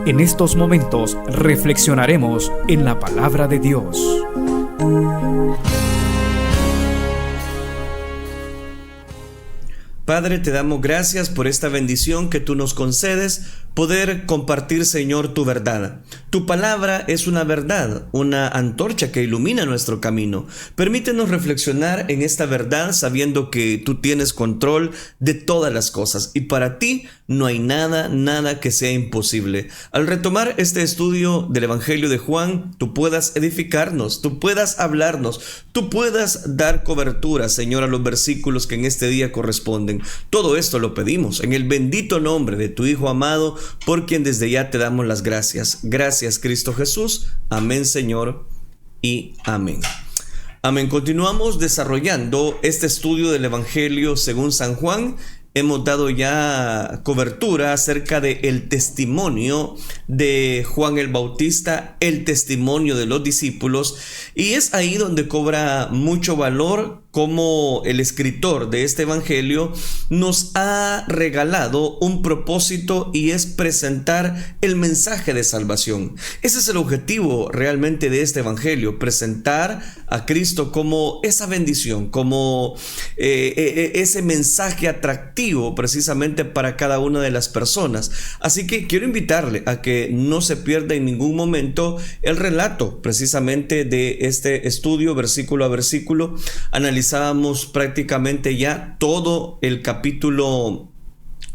En estos momentos reflexionaremos en la palabra de Dios. Padre, te damos gracias por esta bendición que tú nos concedes, poder compartir, Señor, tu verdad. Tu palabra es una verdad, una antorcha que ilumina nuestro camino. Permítenos reflexionar en esta verdad sabiendo que tú tienes control de todas las cosas y para ti no hay nada que sea imposible. Al retomar este estudio del Evangelio de Juan, tú puedas edificarnos, tú puedas hablarnos, tú puedas dar cobertura, Señor, a los versículos que en este día corresponden. Todo esto lo pedimos en el bendito nombre de tu Hijo amado, por quien desde ya te damos las gracias. Gracias, Cristo Jesús. Amén, Señor, y amén. Amén. Continuamos desarrollando este estudio del Evangelio según San Juan. Hemos dado ya cobertura acerca del testimonio de Juan el Bautista, el testimonio de los discípulos, y es ahí donde cobra mucho valor cómo el escritor de este evangelio nos ha regalado un propósito y es presentar el mensaje de salvación. Ese es el objetivo realmente de este evangelio, presentar a Cristo como esa bendición, como ese mensaje atractivo precisamente para cada una de las personas. Así que quiero invitarle a que no se pierda en ningún momento el relato precisamente de este estudio versículo a versículo. Analizábamos prácticamente ya todo el capítulo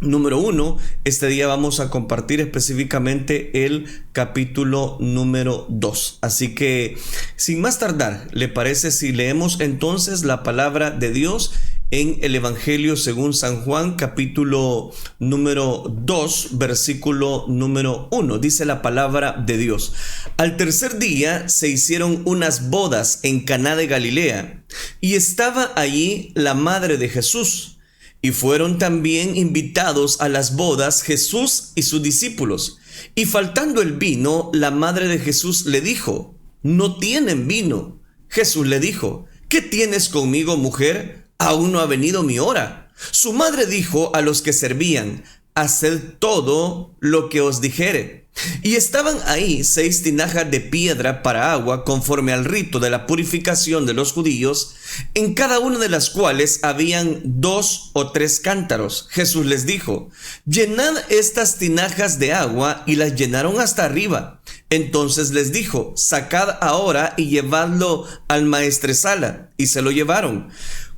número 1. Este día vamos a compartir específicamente el capítulo número 2. Así que sin más tardar, ¿le parece si leemos entonces la palabra de Dios en el Evangelio según San Juan, capítulo número 2, versículo número 1? Dice la palabra de Dios: Al tercer día se hicieron unas bodas en Caná de Galilea, y estaba allí la madre de Jesús, y fueron también invitados a las bodas Jesús y sus discípulos. Y faltando el vino, la madre de Jesús le dijo: No tienen vino. Jesús le dijo: ¿Qué tienes conmigo, mujer? Aún no ha venido mi hora. Su madre dijo a los que servían: Haced todo lo que os dijere. Y estaban ahí 6 tinajas de piedra para agua, conforme al rito de la purificación de los judíos, en cada una de las cuales habían 2 o 3 cántaros. Jesús les dijo: Llenad estas tinajas de agua, y las llenaron hasta arriba. Entonces les dijo: Sacad ahora y llevadlo al maestresala. Y se lo llevaron.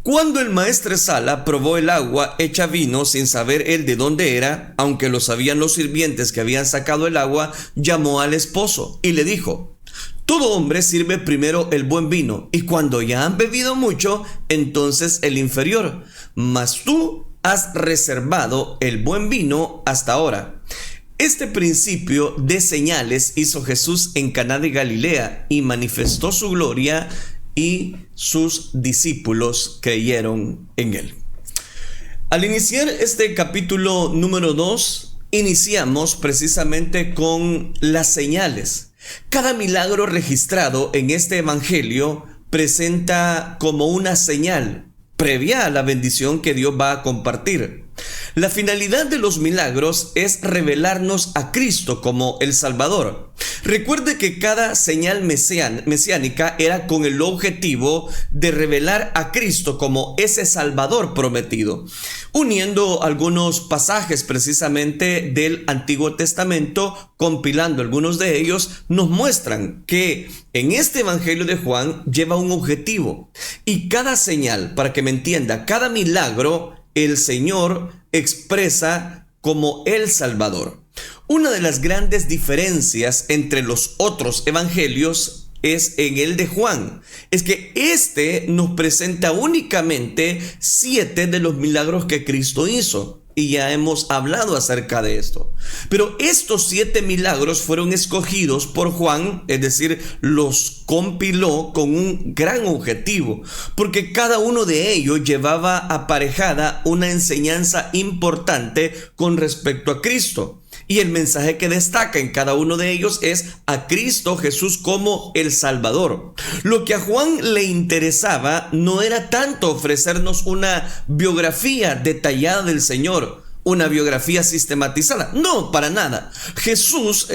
Cuando el maestresala probó el agua hecha vino, sin saber él de dónde era, aunque lo sabían los sirvientes que habían sacado el agua, llamó al esposo y le dijo: Todo hombre sirve primero el buen vino, y cuando ya han bebido mucho, entonces el inferior. Mas tú has reservado el buen vino hasta ahora. Este principio de señales hizo Jesús en Caná de Galilea y manifestó su gloria, y sus discípulos creyeron en él. Al iniciar este capítulo número 2, iniciamos precisamente con las señales. Cada milagro registrado en este evangelio presenta como una señal previa a la bendición que Dios va a compartir. La finalidad de los milagros es revelarnos a Cristo como el Salvador. Recuerde que cada señal mesiánica era con el objetivo de revelar a Cristo como ese Salvador prometido. Uniendo algunos pasajes precisamente del Antiguo Testamento, compilando algunos de ellos, nos muestran que en este Evangelio de Juan lleva un objetivo. Y cada señal, para que me entienda, cada milagro, el Señor expresa como el Salvador. Una de las grandes diferencias entre los otros evangelios es en el de Juan. Es que este nos presenta únicamente 7 de los milagros que Cristo hizo. Y ya hemos hablado acerca de esto. Pero estos 7 milagros fueron escogidos por Juan, es decir, los compiló con un gran objetivo, porque cada uno de ellos llevaba aparejada una enseñanza importante con respecto a Cristo. Y el mensaje que destaca en cada uno de ellos es a Cristo Jesús como el Salvador. Lo que a Juan le interesaba no era tanto ofrecernos una biografía detallada del Señor una biografía sistematizada. No, para nada. Jesús,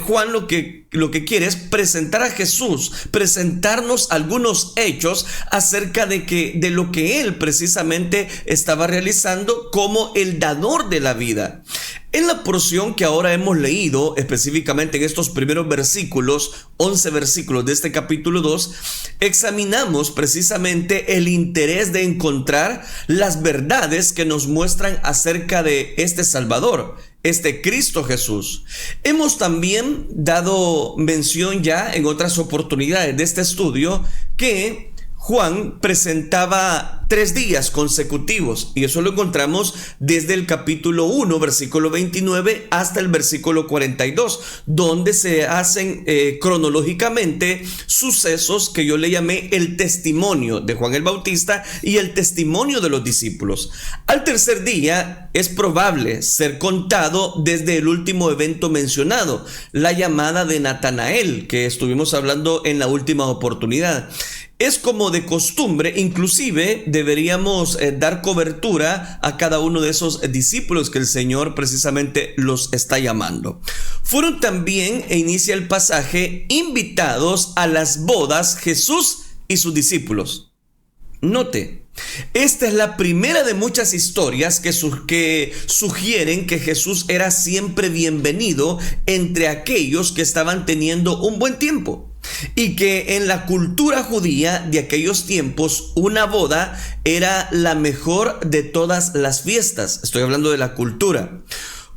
Juan lo que quiere es presentar a Jesús, presentarnos algunos hechos acerca de lo que él precisamente estaba realizando como el dador de la vida. En la porción que ahora hemos leído, específicamente en estos primeros versículos, 11 versículos de este capítulo 2, examinamos precisamente el interés de encontrar las verdades que nos muestran acerca de este Salvador, este Cristo Jesús. Hemos también dado mención ya en otras oportunidades de este estudio que Juan presentaba 3 días consecutivos, y eso lo encontramos desde el capítulo 1, versículo 29 hasta el versículo 42, donde se hacen cronológicamente sucesos que yo le llamé el testimonio de Juan el Bautista y el testimonio de los discípulos. Al tercer día es probable ser contado desde el último evento mencionado, la llamada de Natanael, que estuvimos hablando en la última oportunidad. Es como de costumbre, inclusive deberíamos dar cobertura a cada uno de esos discípulos que el Señor precisamente los está llamando. Fueron también, e inicia el pasaje, invitados a las bodas Jesús y sus discípulos. Note, esta es la primera de muchas historias que sugieren que Jesús era siempre bienvenido entre aquellos que estaban teniendo un buen tiempo. Y que en la cultura judía de aquellos tiempos una boda era la mejor de todas las fiestas. Estoy hablando de la cultura.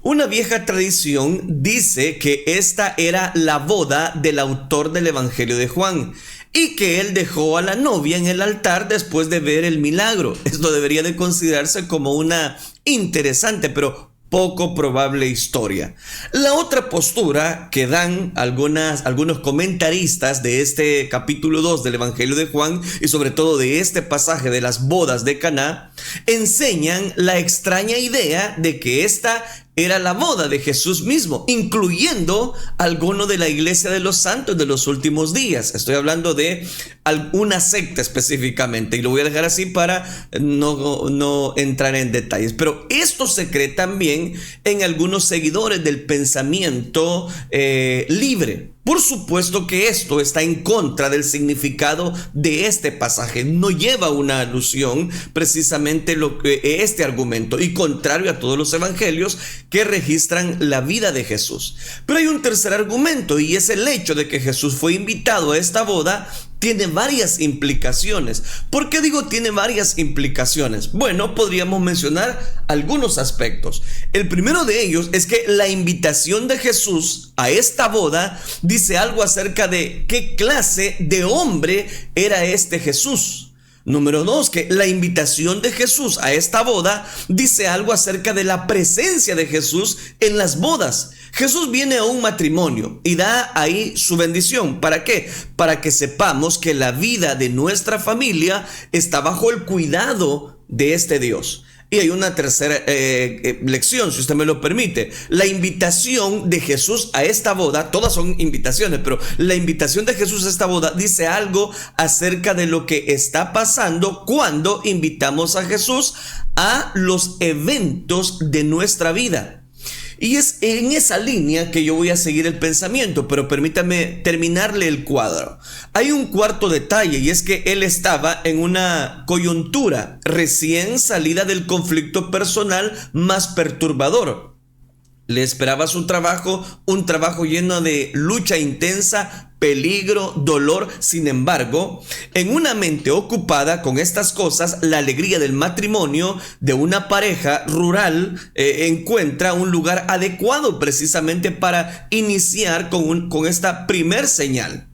Una vieja tradición dice que esta era la boda del autor del Evangelio de Juan y que él dejó a la novia en el altar después de ver el milagro. Esto debería de considerarse como una interesante pero poco probable historia. La otra postura que dan algunos comentaristas de este capítulo 2 del Evangelio de Juan y sobre todo de este pasaje de las bodas de Caná, enseñan la extraña idea de que esta era la boda de Jesús mismo, incluyendo alguno de la iglesia de los santos de los últimos días. Estoy hablando de alguna secta específicamente, y lo voy a dejar así para no entrar en detalles. Pero esto se cree también en algunos seguidores del pensamiento libre. Por supuesto que esto está en contra del significado de este pasaje. No lleva una alusión precisamente este argumento, y contrario a todos los evangelios que registran la vida de Jesús. Pero hay un tercer argumento, y es el hecho de que Jesús fue invitado a esta boda. Tiene varias implicaciones. ¿Por qué digo tiene varias implicaciones? Bueno, podríamos mencionar algunos aspectos. El primero de ellos es que la invitación de Jesús a esta boda dice algo acerca de qué clase de hombre era este Jesús. Número 2, que la invitación de Jesús a esta boda dice algo acerca de la presencia de Jesús en las bodas. Jesús viene a un matrimonio y da ahí su bendición. ¿Para qué? Para que sepamos que la vida de nuestra familia está bajo el cuidado de este Dios. Y hay una tercera lección, si usted me lo permite. La invitación de Jesús a esta boda, todas son invitaciones, pero la invitación de Jesús a esta boda dice algo acerca de lo que está pasando cuando invitamos a Jesús a los eventos de nuestra vida. Y es en esa línea que yo voy a seguir el pensamiento, pero permítame terminarle el cuadro. Hay un cuarto detalle, y es que él estaba en una coyuntura recién salida del conflicto personal más perturbador. Le esperaba su trabajo, un trabajo lleno de lucha intensa, peligro, dolor. Sin embargo, en una mente ocupada con estas cosas, la alegría del matrimonio de una pareja rural encuentra un lugar adecuado precisamente para iniciar con esta primer señal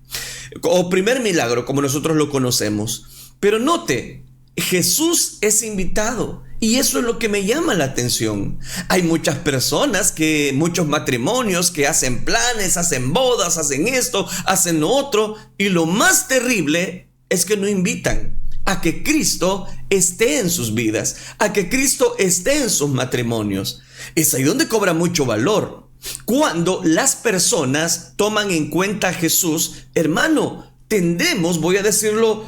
o primer milagro, como nosotros lo conocemos. Pero note, Jesús es invitado. Y eso es lo que me llama la atención. Hay muchas personas, muchos matrimonios que hacen planes, hacen bodas, hacen esto, hacen lo otro. Y lo más terrible es que no invitan a que Cristo esté en sus vidas, a que Cristo esté en sus matrimonios. Es ahí donde cobra mucho valor. Cuando las personas toman en cuenta a Jesús, hermano, tendremos, voy a decirlo,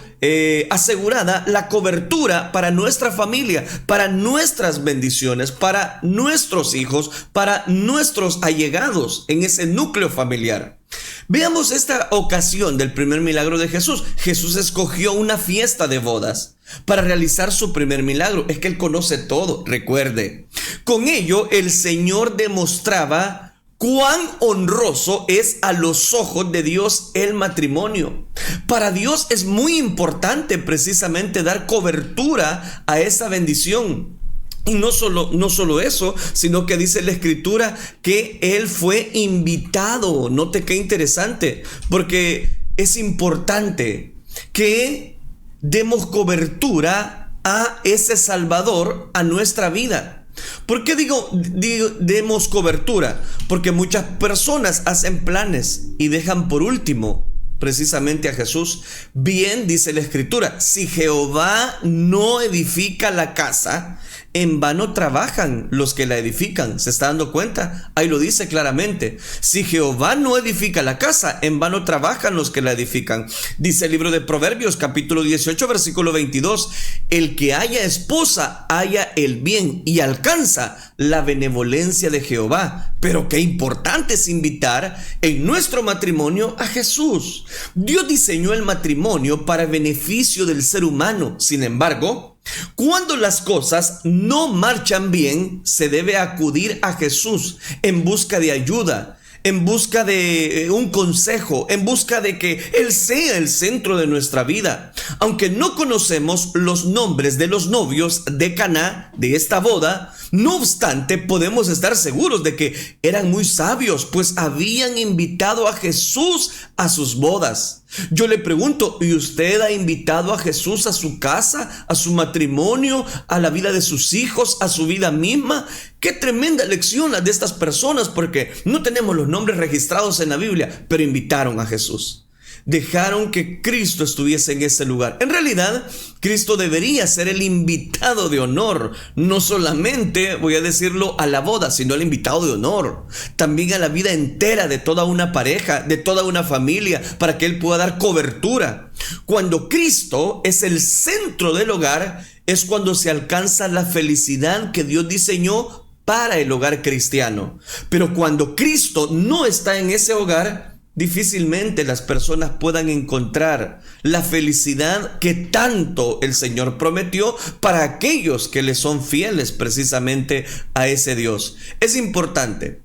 asegurada la cobertura para nuestra familia, para nuestras bendiciones, para nuestros hijos, para nuestros allegados en ese núcleo familiar. Veamos esta ocasión del primer milagro de Jesús. Jesús escogió una fiesta de bodas para realizar su primer milagro. Es que Él conoce todo, recuerde. Con ello, el Señor demostraba cuán honroso es a los ojos de Dios el matrimonio. Para Dios es muy importante precisamente dar cobertura a esa bendición. Y no solo eso, sino que dice la Escritura que Él fue invitado. Note qué interesante, porque es importante que demos cobertura a ese Salvador a nuestra vida. ¿Por qué digo demos cobertura? Porque muchas personas hacen planes y dejan por último precisamente a Jesús. Bien dice la Escritura, si Jehová no edifica la casa, en vano trabajan los que la edifican. ¿Se está dando cuenta? Ahí lo dice claramente. Si Jehová no edifica la casa, en vano trabajan los que la edifican. Dice el libro de Proverbios, capítulo 18, versículo 22. El que haya esposa, haya el bien y alcanza la benevolencia de Jehová. Pero qué importante es invitar en nuestro matrimonio a Jesús. Dios diseñó el matrimonio para beneficio del ser humano. Sin embargo, cuando las cosas no marchan bien, se debe acudir a Jesús en busca de ayuda, en busca de un consejo, en busca de que Él sea el centro de nuestra vida. Aunque no conocemos los nombres de los novios de Caná, de esta boda, no obstante, podemos estar seguros de que eran muy sabios, pues habían invitado a Jesús a sus bodas. Yo le pregunto, ¿y usted ha invitado a Jesús a su casa, a su matrimonio, a la vida de sus hijos, a su vida misma? Qué tremenda lección la de estas personas, porque no tenemos los nombres registrados en la Biblia, pero invitaron a Jesús. Dejaron que Cristo estuviese en ese lugar. En realidad, Cristo debería ser el invitado de honor. No solamente, voy a decirlo, a la boda, sino el invitado de honor. También a la vida entera de toda una pareja, de toda una familia, para que Él pueda dar cobertura. Cuando Cristo es el centro del hogar, es cuando se alcanza la felicidad que Dios diseñó para el hogar cristiano. Pero cuando Cristo no está en ese hogar, difícilmente las personas puedan encontrar la felicidad que tanto el Señor prometió para aquellos que le son fieles precisamente a ese Dios. Es importante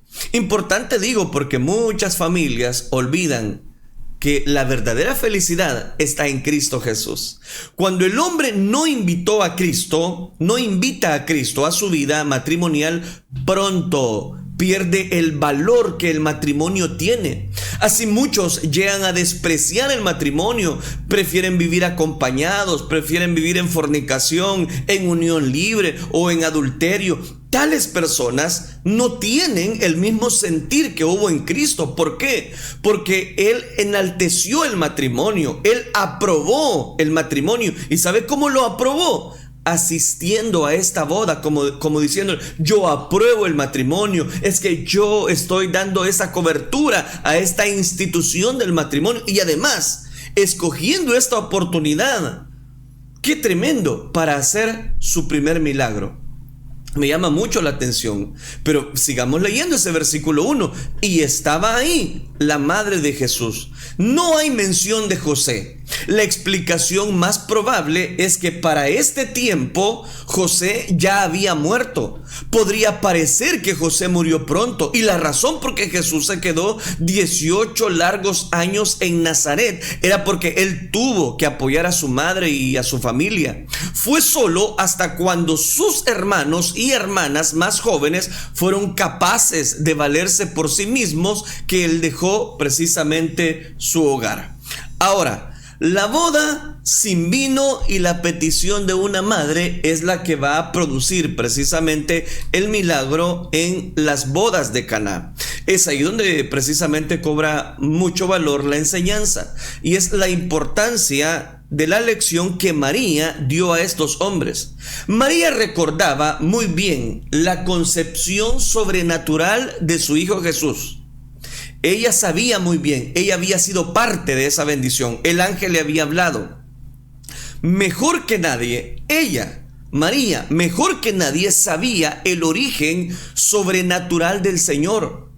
digo, porque muchas familias olvidan que la verdadera felicidad está en Cristo Jesús. Cuando el hombre no invita a Cristo a su vida matrimonial, pronto pierde el valor que el matrimonio tiene. Así muchos llegan a despreciar el matrimonio, prefieren vivir acompañados, prefieren vivir en fornicación, en unión libre o en adulterio. Tales personas no tienen el mismo sentir que hubo en Cristo. ¿Por qué? Porque Él enalteció el matrimonio, Él aprobó el matrimonio. ¿Y sabe cómo lo aprobó? Asistiendo a esta boda, como diciendo, yo apruebo el matrimonio, es que yo estoy dando esa cobertura a esta institución del matrimonio y además escogiendo esta oportunidad. ¡Qué tremendo! Para hacer su primer milagro. Me llama mucho la atención, pero sigamos leyendo ese versículo 1. Y estaba ahí la madre de Jesús. No hay mención de José. La explicación más probable es que para este tiempo José ya había muerto. Podría parecer que José murió pronto, y la razón por qué Jesús se quedó 18 largos años en Nazaret era porque él tuvo que apoyar a su madre y a su familia. Fue solo hasta cuando sus hermanos y hermanas más jóvenes fueron capaces de valerse por sí mismos que él dejó precisamente su hogar. Ahora, la boda sin vino y la petición de una madre es la que va a producir precisamente el milagro en las bodas de Caná. Es ahí donde precisamente cobra mucho valor la enseñanza, y es la importancia de la lección que María dio a estos hombres. María recordaba muy bien la concepción sobrenatural de su hijo Jesús. ella sabía muy bien, ella había sido parte de esa bendición. El ángel le había hablado. Mejor que nadie, ella, María, mejor que nadie sabía el origen sobrenatural del Señor.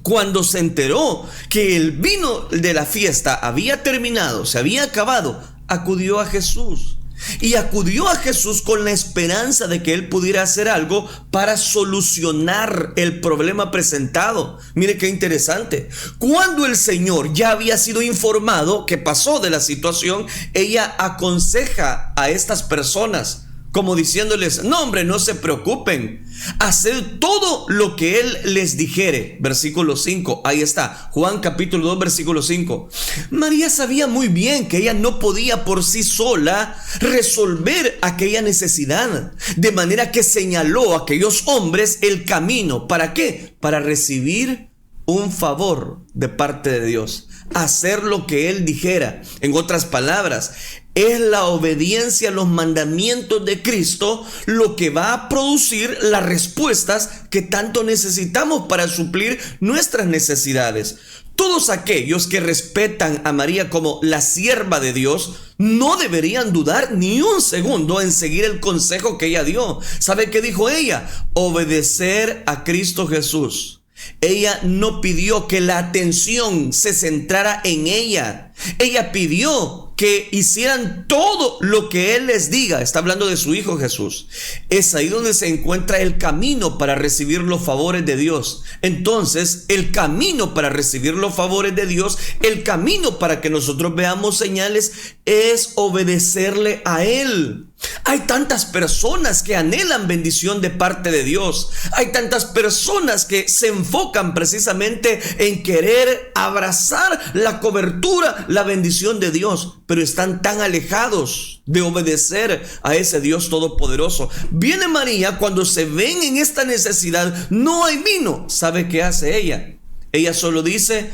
Cuando se enteró que el vino de la fiesta había terminado, se había acabado, acudió a Jesús. Y acudió a Jesús con la esperanza de que él pudiera hacer algo para solucionar el problema presentado. Mire qué interesante. Cuando el Señor ya había sido informado que pasó de la situación, ella aconseja a estas personas, como diciéndoles: no, hombre, no se preocupen, haced todo lo que Él les dijere. Versículo 5, ahí está, Juan capítulo 2, versículo 5. María sabía muy bien que ella no podía por sí sola resolver aquella necesidad, de manera que señaló a aquellos hombres el camino. ¿Para qué? Para recibir un favor de parte de Dios, hacer lo que Él dijera. En otras palabras, es la obediencia a los mandamientos de Cristo lo que va a producir las respuestas que tanto necesitamos para suplir nuestras necesidades. Todos aquellos que respetan a María como la sierva de Dios no deberían dudar ni un segundo en seguir el consejo que ella dio. ¿Sabe qué dijo ella? Obedecer a Cristo Jesús. Ella no pidió que la atención se centrara en ella. Ella pidió que hicieran todo lo que Él les diga. Está hablando de su Hijo Jesús. Es ahí donde se encuentra el camino para recibir los favores de Dios. Entonces, el camino para recibir los favores de Dios, el camino para que nosotros veamos señales, es obedecerle a Él. Hay tantas personas que anhelan bendición de parte de Dios. Hay tantas personas que se enfocan precisamente en querer abrazar la cobertura, la bendición de Dios, pero están tan alejados de obedecer a ese Dios todopoderoso. Viene María cuando se ven en esta necesidad, no hay vino. ¿Sabe qué hace ella? Ella solo dice: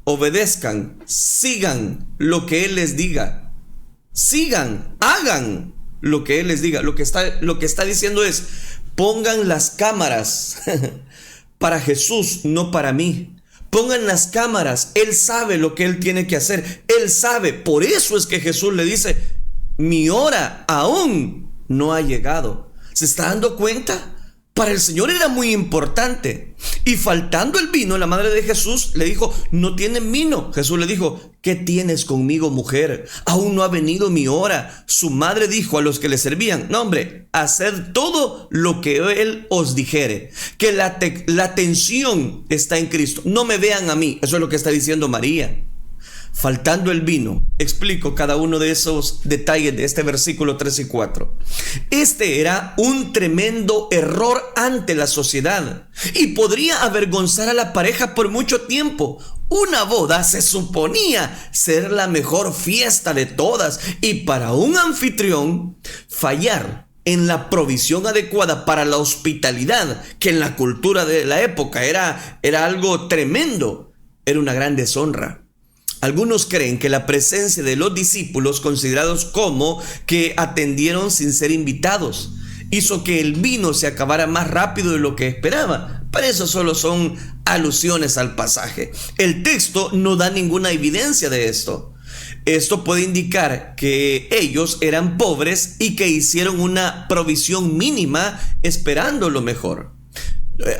obedezcan, sigan lo que Él les diga. Sigan, hagan lo que Él les diga. Lo que está diciendo es: pongan las cámaras para Jesús, no para mí. Pongan las cámaras. Él sabe lo que Él tiene que hacer. Él sabe. Por eso es que Jesús le dice: mi hora aún no ha llegado. ¿Se está dando cuenta? Para el Señor era muy importante. Y faltando el vino, la madre de Jesús le dijo: no tienen vino. Jesús le dijo: ¿qué tienes conmigo, mujer? Aún no ha venido mi hora. Su madre dijo a los que le servían: no, hombre, haced todo lo que Él os dijere. Que la atención está en Cristo. No me vean a mí. Eso es lo que está diciendo María. Faltando el vino, explico cada uno de esos detalles de este versículo 3 y 4. Este era un tremendo error ante la sociedad y podría avergonzar a la pareja por mucho tiempo. Una boda se suponía ser la mejor fiesta de todas, y para un anfitrión fallar en la provisión adecuada para la hospitalidad, que en la cultura de la época era algo tremendo, era una gran deshonra. Algunos creen que la presencia de los discípulos, considerados como que atendieron sin ser invitados, hizo que el vino se acabara más rápido de lo que esperaba. Pero eso solo son alusiones al pasaje. El texto no da ninguna evidencia de esto. Esto puede indicar que ellos eran pobres y que hicieron una provisión mínima esperando lo mejor.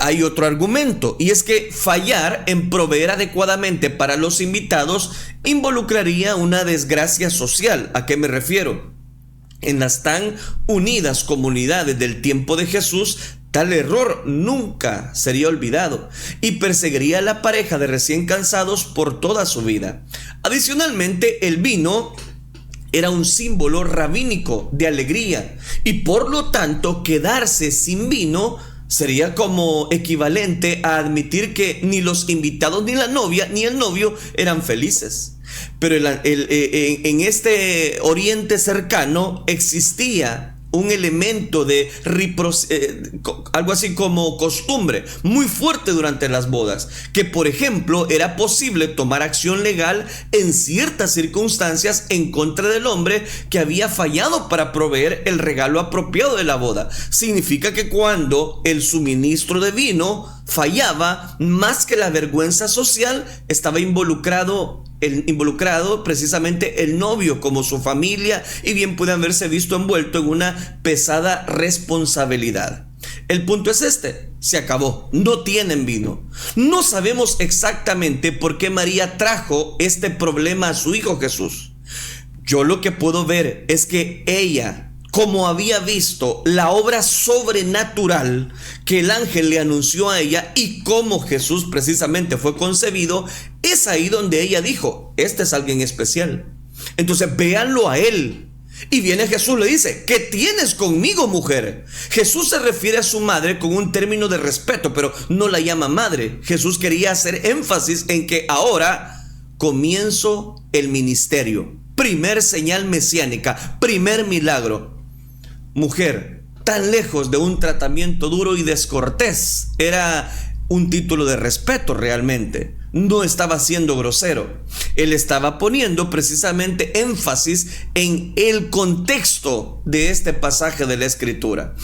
Hay otro argumento, y es que fallar en proveer adecuadamente para los invitados involucraría una desgracia social. ¿A qué me refiero? En las tan unidas comunidades del tiempo de Jesús, tal error nunca sería olvidado y perseguiría a la pareja de recién casados por toda su vida. Adicionalmente, el vino era un símbolo rabínico de alegría, y por lo tanto quedarse sin vino sería como equivalente a admitir que ni los invitados, ni la novia, ni el novio eran felices. Pero en este Oriente cercano existía un elemento de algo así como costumbre muy fuerte durante las bodas, que por ejemplo era posible tomar acción legal en ciertas circunstancias en contra del hombre que había fallado para proveer el regalo apropiado de la boda. Significa que cuando el suministro de vino fallaba, más que la vergüenza social, estaba involucrado precisamente el novio, como su familia, y bien puede haberse visto envuelto en una pesada responsabilidad. El punto es este: se acabó, no tienen vino. No sabemos exactamente por qué María trajo este problema a su hijo Jesús. Yo lo que puedo ver es que ella, como había visto la obra sobrenatural que el ángel le anunció a ella y cómo Jesús precisamente fue concebido, es ahí donde ella dijo: este es alguien especial. Entonces véanlo a él. Y viene Jesús, le dice: ¿qué tienes conmigo, mujer? Jesús se refiere a su madre con un término de respeto, pero no la llama madre. Jesús quería hacer énfasis en que ahora comienzo el ministerio. Primer señal mesiánica, primer milagro. Mujer, tan lejos de un tratamiento duro y descortés, era un título de respeto realmente. No estaba siendo grosero. Él estaba poniendo precisamente énfasis en el contexto de este pasaje de la Escritura.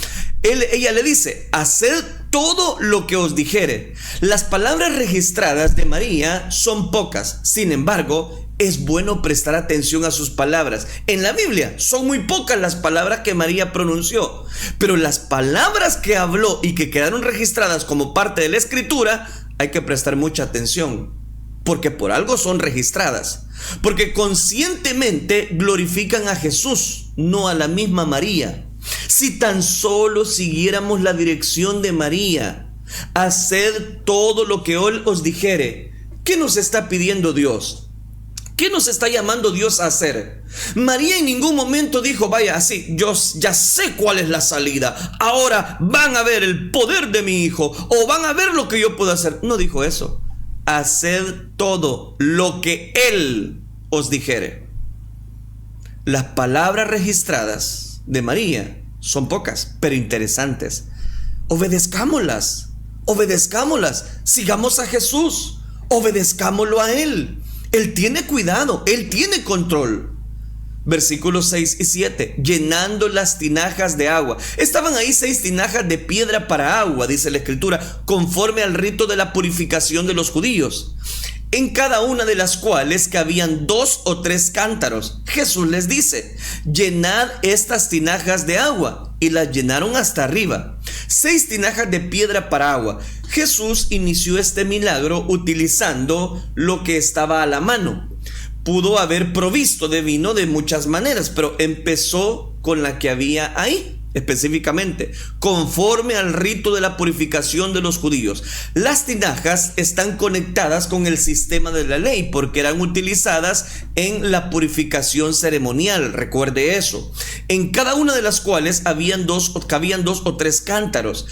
Ella le dice: haced todo lo que os dijere. Las palabras registradas de María son pocas. Sin embargo, es bueno prestar atención a sus palabras. En la Biblia son muy pocas las palabras que María pronunció, pero las palabras que habló y que quedaron registradas como parte de la Escritura, hay que prestar mucha atención, porque por algo son registradas, porque conscientemente glorifican a Jesús, no a la misma María. Si tan solo siguiéramos la dirección de María: haced todo lo que Él os dijere. ¿Qué nos está pidiendo Dios? ¿Qué nos está llamando Dios a hacer? María en ningún momento dijo: vaya, así, yo ya sé cuál es la salida, ahora van a ver el poder de mi hijo, o van a ver lo que yo puedo hacer. No dijo eso. Haced todo lo que Él os dijere. Las palabras registradas de María son pocas, pero interesantes. Obedezcámoslas, sigamos a Jesús, obedezcámoslo a Él. Él tiene cuidado, Él tiene control. Versículos 6 y 7, llenando las tinajas de agua. Estaban ahí 6 tinajas de piedra para agua, dice la Escritura, conforme al rito de la purificación de los judíos, en cada una de las cuales cabían 2 o 3 cántaros. Jesús les dice: llenad estas tinajas de agua, y las llenaron hasta arriba. 6 tinajas de piedra para agua. Jesús inició este milagro utilizando lo que estaba a la mano. Pudo haber provisto de vino de muchas maneras, pero empezó con la que había ahí, específicamente, conforme al rito de la purificación de los judíos. Las tinajas están conectadas con el sistema de la ley, porque eran utilizadas en la purificación ceremonial, recuerde eso. En cada una de las cuales cabían 2 o 3 cántaros.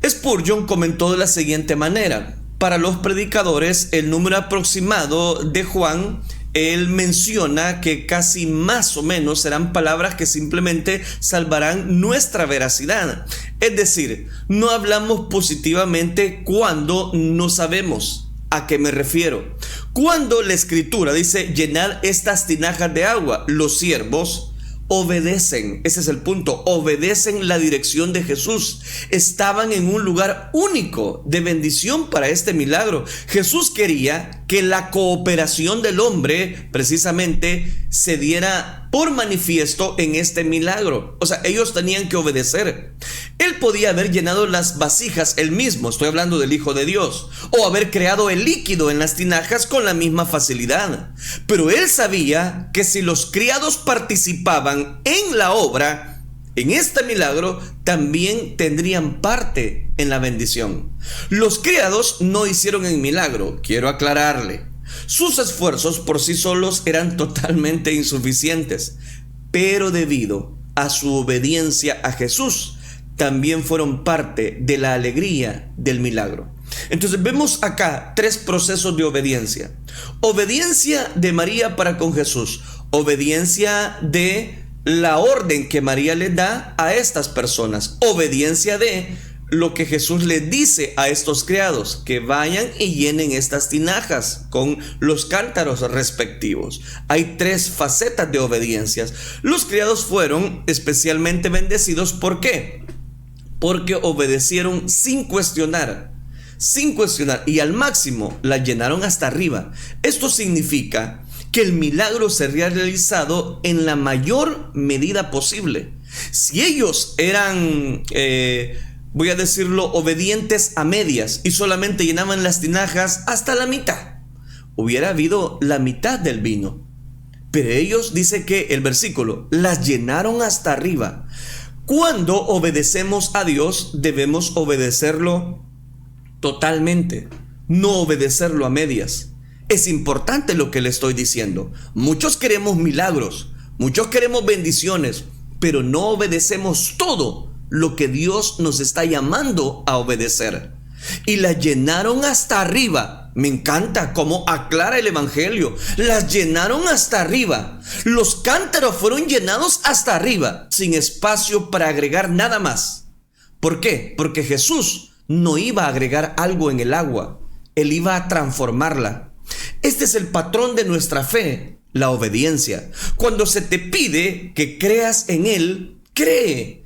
Spurgeon comentó de la siguiente manera: para los predicadores, el número aproximado de Juan, él menciona que casi más o menos serán palabras que simplemente salvarán nuestra veracidad. Es decir, no hablamos positivamente cuando no sabemos. ¿A qué me refiero? Cuando la Escritura dice: llenad estas tinajas de agua, los siervos obedecen. Ese es el punto. Obedecen la dirección de Jesús. Estaban en un lugar único de bendición para este milagro. Jesús quería que la cooperación del hombre precisamente se diera por manifiesto en este milagro. O sea, ellos tenían que obedecer. Él podía haber llenado las vasijas él mismo, estoy hablando del Hijo de Dios, o haber creado el líquido en las tinajas con la misma facilidad. Pero él sabía que si los criados participaban en la obra, en este milagro, también tendrían parte en la bendición. Los criados no hicieron el milagro, quiero aclararle. Sus esfuerzos por sí solos eran totalmente insuficientes, pero debido a su obediencia a Jesús, también fueron parte de la alegría del milagro. Entonces vemos acá 3 procesos de obediencia. Obediencia de María para con Jesús. Obediencia de la orden que María le da a estas personas. Obediencia de lo que Jesús le dice a estos criados: que vayan y llenen estas tinajas con los cántaros respectivos. Hay 3 facetas de obediencias. Los criados fueron especialmente bendecidos. ¿Por qué? Porque obedecieron sin cuestionar. sin cuestionar, y al máximo las llenaron hasta arriba. Esto significa que el milagro se había realizado en la mayor medida posible. Si ellos eran, voy a decirlo, obedientes a medias y solamente llenaban las tinajas hasta la mitad, hubiera habido la mitad del vino. Pero ellos, dice que el versículo, las llenaron hasta arriba. Cuando obedecemos a Dios, debemos obedecerlo totalmente, no obedecerlo a medias. Es importante lo que le estoy diciendo. Muchos queremos milagros, muchos queremos bendiciones, pero no obedecemos todo lo que Dios nos está llamando a obedecer. Y las llenaron hasta arriba. Me encanta cómo aclara el evangelio. Las llenaron hasta arriba. Los cántaros fueron llenados hasta arriba, sin espacio para agregar nada más. ¿Por qué? Porque Jesús no iba a agregar algo en el agua. Él iba a transformarla. Este es el patrón de nuestra fe, la obediencia. Cuando se te pide que creas en Él, cree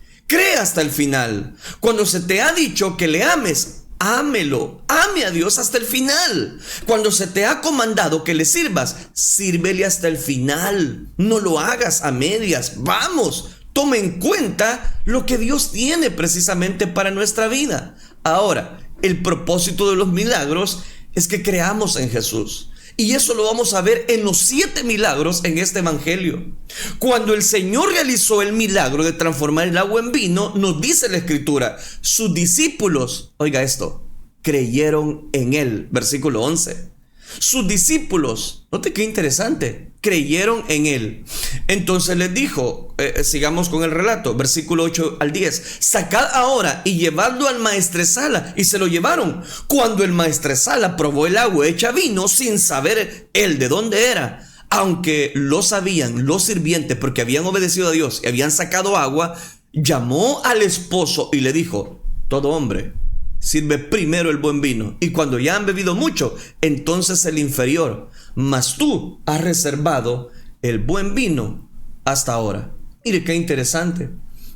hasta el final. Cuando se te ha dicho que le ames, ámelo, ame a Dios hasta el final. Cuando se te ha comandado que le sirvas, sírvele hasta el final. No lo hagas a medias. Vamos, toma en cuenta lo que Dios tiene precisamente para nuestra vida. Ahora, el propósito de los milagros es que creamos en Jesús. Y eso lo vamos a ver en los 7 milagros en este evangelio. Cuando el Señor realizó el milagro de transformar el agua en vino, nos dice la Escritura, sus discípulos, oiga esto, creyeron en Él. Versículo 11. Sus discípulos, note qué interesante, creyeron en Él. Entonces les dijo, sigamos con el relato, versículo 8 al 10, sacad ahora y llevadlo al maestresala. Y se lo llevaron. Cuando el maestresala probó el agua hecha vino, sin saber él de dónde era, aunque lo sabían los sirvientes porque habían obedecido a Dios y habían sacado agua, llamó al esposo y le dijo, todo hombre sirve primero el buen vino, y cuando ya han bebido mucho, entonces el inferior. Mas tú has reservado el buen vino hasta ahora. Mire qué interesante.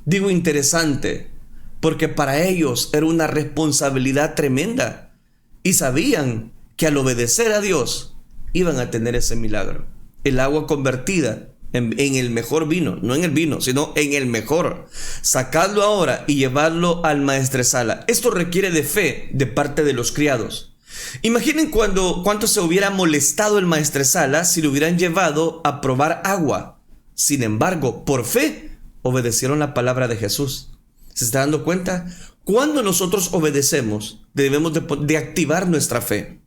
Digo interesante porque para ellos era una responsabilidad tremenda. Y sabían que al obedecer a Dios iban a tener ese milagro. El agua convertida en el mejor vino, no en el vino, sino en el mejor. Sacadlo ahora y llevadlo al maestresala. Esto requiere de fe de parte de los criados. Imaginen cuánto se hubiera molestado el maestresala si lo hubieran llevado a probar agua. Sin embargo, por fe, obedecieron la palabra de Jesús. ¿Se está dando cuenta? Cuando nosotros obedecemos, debemos de activar nuestra fe.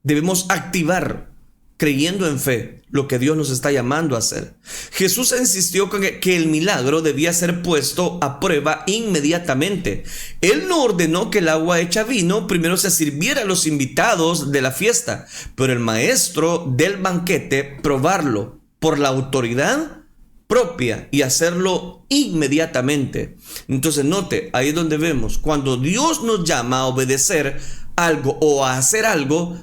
Debemos activar, creyendo en fe, lo que Dios nos está llamando a hacer. Jesús insistió con que el milagro debía ser puesto a prueba inmediatamente. Él no ordenó que el agua hecha vino primero se sirviera a los invitados de la fiesta, pero el maestro del banquete probarlo por la autoridad propia y hacerlo inmediatamente. Entonces note, ahí es donde vemos, cuando Dios nos llama a obedecer algo o a hacer algo,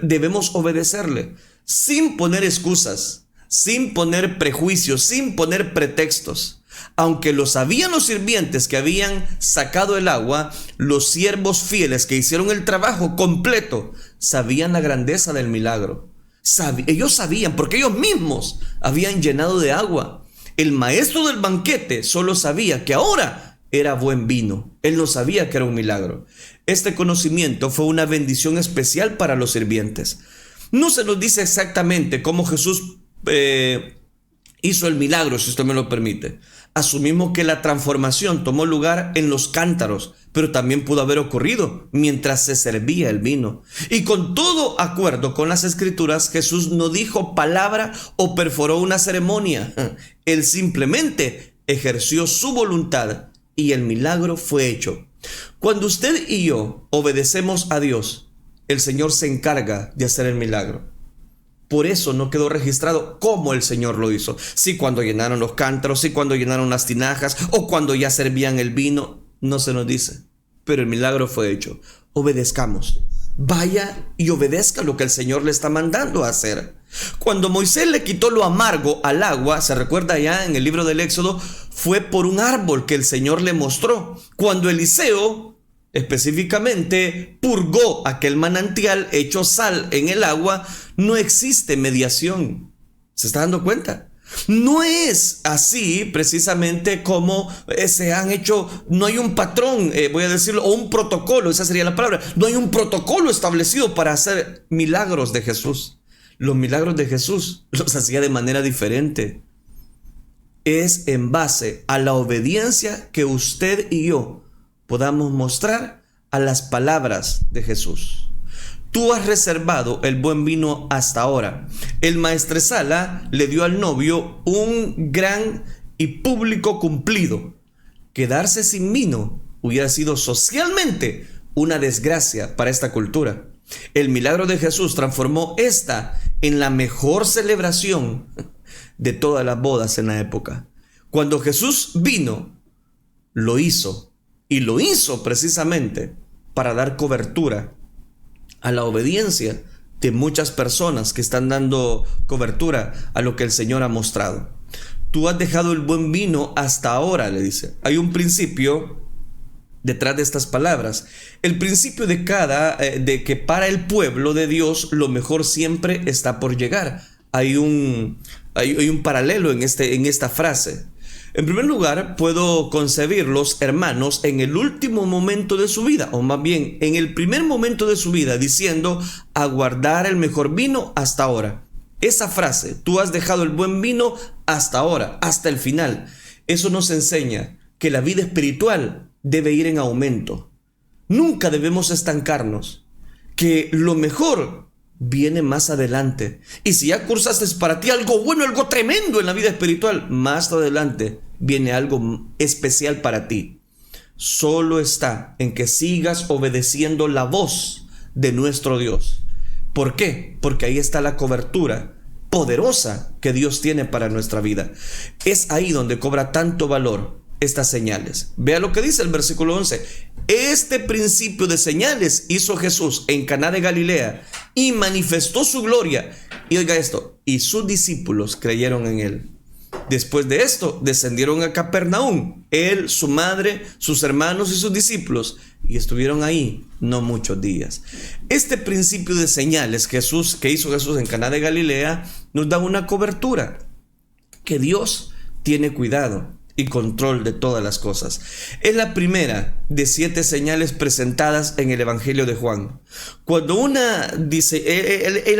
debemos obedecerle. Sin poner excusas, sin poner prejuicios, sin poner pretextos. Aunque lo sabían los sirvientes que habían sacado el agua, los siervos fieles que hicieron el trabajo completo sabían la grandeza del milagro. Ellos sabían, porque ellos mismos habían llenado de agua. El maestro del banquete solo sabía que ahora era buen vino. Él no sabía que era un milagro. Este conocimiento fue una bendición especial para los sirvientes. No se nos dice exactamente cómo Jesús hizo el milagro, si usted me lo permite. Asumimos que la transformación tomó lugar en los cántaros, pero también pudo haber ocurrido mientras se servía el vino. Y con todo acuerdo con las Escrituras, Jesús no dijo palabra o perforó una ceremonia. Él simplemente ejerció su voluntad y el milagro fue hecho. Cuando usted y yo obedecemos a Dios, el Señor se encarga de hacer el milagro. Por eso no quedó registrado cómo el Señor lo hizo. Si cuando llenaron los cántaros, si cuando llenaron las tinajas o cuando ya servían el vino, no se nos dice. Pero el milagro fue hecho. Obedezcamos. Vaya y obedezca lo que el Señor le está mandando a hacer. Cuando Moisés le quitó lo amargo al agua, se recuerda ya en el libro del Éxodo, fue por un árbol que el Señor le mostró. Cuando Eliseo Específicamente, purgó aquel manantial, echó sal en el agua. No existe mediación. ¿Se está dando cuenta? No es así precisamente como se han hecho. No hay un patrón, voy a decirlo, o un protocolo, esa sería la palabra. No hay un protocolo establecido para hacer milagros de Jesús. Los milagros de Jesús los hacía de manera diferente. Es en base a la obediencia que usted y yo podamos mostrar a las palabras de Jesús. Tú has reservado el buen vino hasta ahora. El maestresala le dio al novio un gran y público cumplido. Quedarse sin vino hubiera sido socialmente una desgracia para esta cultura. El milagro de Jesús transformó esta en la mejor celebración de todas las bodas en la época. Cuando Jesús vino, lo hizo, y lo hizo precisamente para dar cobertura a la obediencia de muchas personas que están dando cobertura a lo que el Señor ha mostrado. Tú has dejado el buen vino hasta ahora, le dice. Hay un principio detrás de estas palabras. El principio de que para el pueblo de Dios lo mejor siempre está por llegar. Hay un paralelo en esta frase. En primer lugar, puedo concebir los hermanos en el último momento de su vida, o más bien en el primer momento de su vida, diciendo: aguardar el mejor vino hasta ahora. Esa frase, tú has dejado el buen vino hasta ahora, hasta el final. Eso nos enseña que la vida espiritual debe ir en aumento. Nunca debemos estancarnos, que lo mejor viene más adelante. Y si ya cursaste para ti algo bueno, algo tremendo en la vida espiritual, más adelante viene algo especial para ti. Solo está en que sigas obedeciendo la voz de nuestro Dios. ¿Por qué? Porque ahí está la cobertura poderosa que Dios tiene para nuestra vida. Es ahí donde cobra tanto valor estas señales. Vea lo que dice el versículo 11. Este principio de señales hizo Jesús en Caná de Galilea y manifestó su gloria. Y oiga esto, y sus discípulos creyeron en él. Después de esto, descendieron a Capernaum, él, su madre, sus hermanos y sus discípulos, y estuvieron ahí no muchos días. Este principio de señales que hizo Jesús en Caná de Galilea nos da una cobertura, que Dios tiene cuidado y control de todas las cosas. Es la primera de 7 señales presentadas en el Evangelio de Juan. Cuando él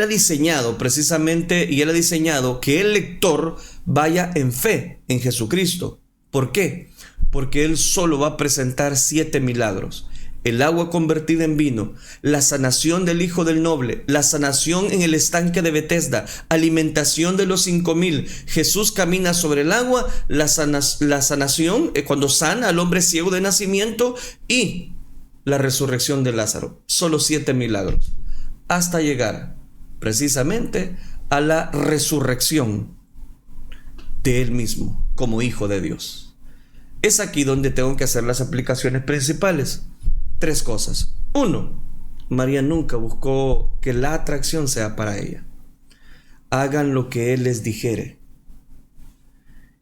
ha diseñado precisamente, y él ha diseñado que el lector vaya en fe en Jesucristo. ¿Por qué? Porque él solo va a presentar 7 milagros. El agua convertida en vino, la sanación del hijo del noble, la sanación en el estanque de Betesda, alimentación de los 5,000, Jesús camina sobre el agua, la sanación cuando sana al hombre ciego de nacimiento y la resurrección de Lázaro. Solo 7 milagros, hasta llegar precisamente a la resurrección de él mismo como hijo de Dios. Es aquí donde tengo que hacer las aplicaciones principales. 3 cosas. 1. María nunca buscó que la atracción sea para ella. Hagan lo que Él les dijere.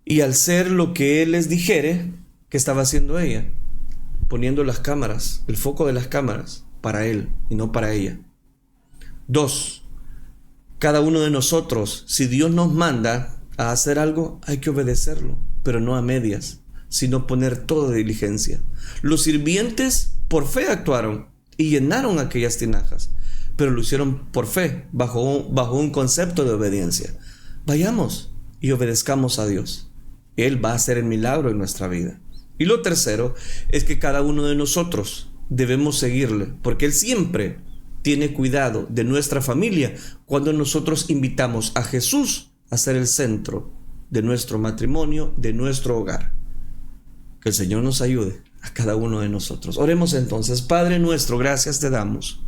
Y al ser lo que Él les dijere, ¿qué estaba haciendo ella? Poniendo las cámaras, el foco de las cámaras, para Él y no para ella. 2. Cada uno de nosotros, si Dios nos manda a hacer algo, hay que obedecerlo, pero no a medias, sino poner toda diligencia. Los sirvientes por fe actuaron y llenaron aquellas tinajas, pero lo hicieron por fe, bajo un concepto de obediencia. Vayamos y obedezcamos a Dios. Él va a hacer el milagro en nuestra vida. Y lo tercero es que cada uno de nosotros debemos seguirle, porque Él siempre tiene cuidado de nuestra familia cuando nosotros invitamos a Jesús a ser el centro de nuestro matrimonio, de nuestro hogar. Que el Señor nos ayude a cada uno de nosotros. Oremos entonces. Padre nuestro, gracias te damos.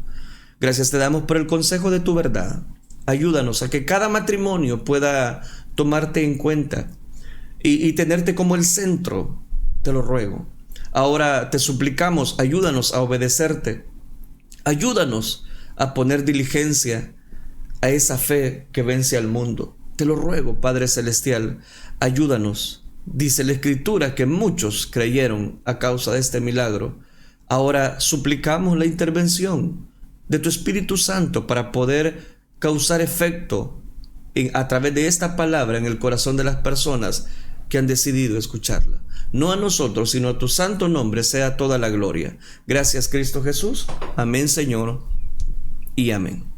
Gracias te damos por el consejo de tu verdad. Ayúdanos a que cada matrimonio pueda tomarte en cuenta y tenerte como el centro. Te lo ruego. Ahora te suplicamos, ayúdanos a obedecerte. Ayúdanos a poner diligencia a esa fe que vence al mundo. Te lo ruego, Padre Celestial, ayúdanos. Dice la Escritura que muchos creyeron a causa de este milagro. Ahora suplicamos la intervención de tu Espíritu Santo para poder causar efecto a través de esta palabra en el corazón de las personas que han decidido escucharla. No a nosotros, sino a tu santo nombre sea toda la gloria. Gracias, Cristo Jesús. Amén, Señor, y amén.